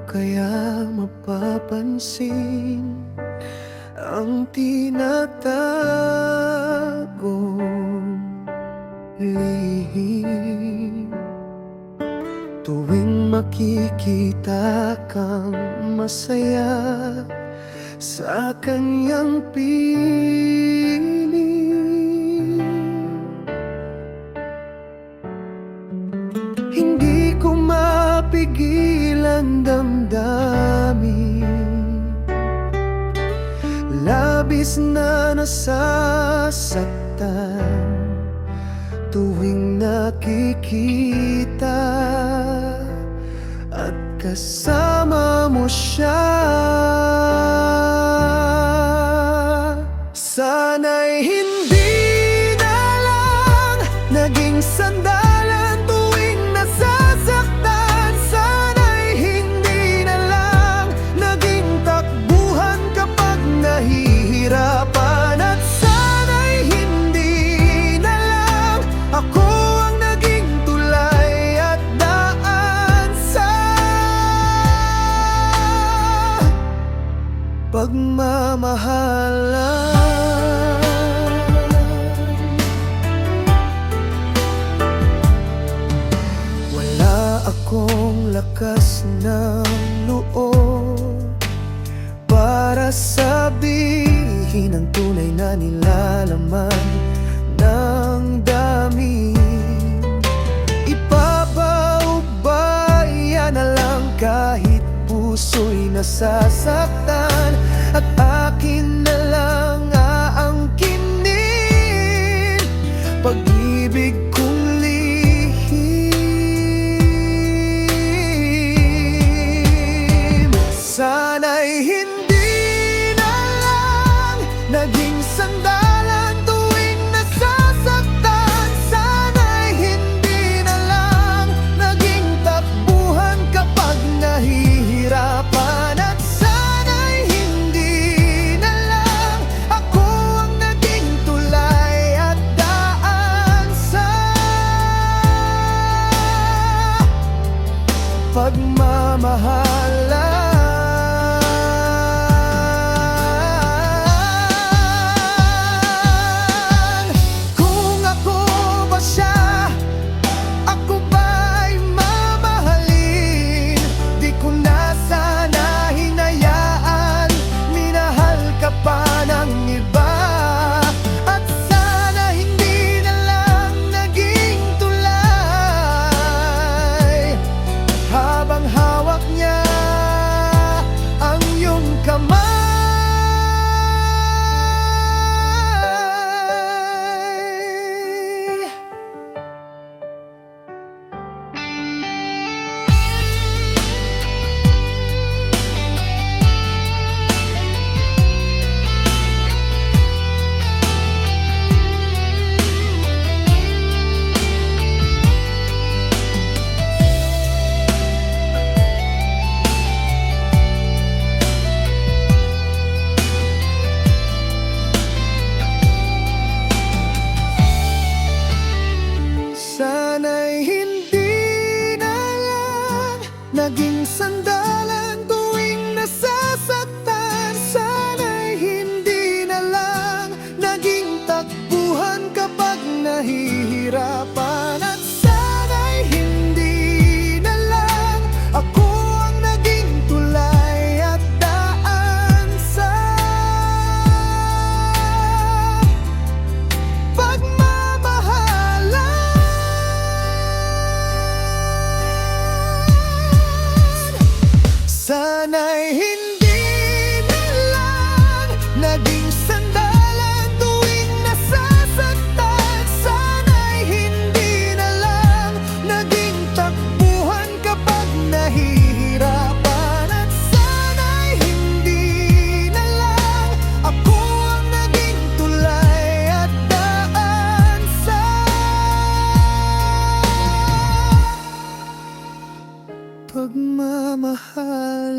kaya mapapansin ang tinatagong lihim? Tuwing makikita kang masaya sa kanyang piling, hindi ko mapigil ang damdamin. Labis na nasasaktan tuwing nakikita at kasama mo siya. Sana'y hindi na lang naging sandalan tuwing nasasaktan. Sana'y hindi na lang naging takbuhan kapag nahihirapan. At sana'y hindi na lang ako ang naging tulay at daan sa pagmamahalan. Akong lakas ng loob para sabihin ang tunay na nilalaman ng damdamin. Ipapaubaya na lang kahit puso'y nasasaktan, at akin na lang aangkinin pag-ibig kong sana'y hindi na lang naging sandalan tuwing nasasaktan. Sana'y hindi na lang naging takbuhan kapag nahihirapan. At sana'y hindi na lang ako ang naging tulay at daan sa pagmamahalan. Sana'y hindi na lang naging sandalan tuwing nasasaktan. Sana'y hindi na lang naging takbuhan kapag nahihirapan. At sana'y hindi na lang ako ang naging tulay at daan sa sana'y hindi na lang naging sandalan tuwing nasasaktan. Sana'y hindi na lang naging takbuhan kapag nahihirapan. At sana'y hindi na lang ako ang naging tulay at daan sa pagmamahalan.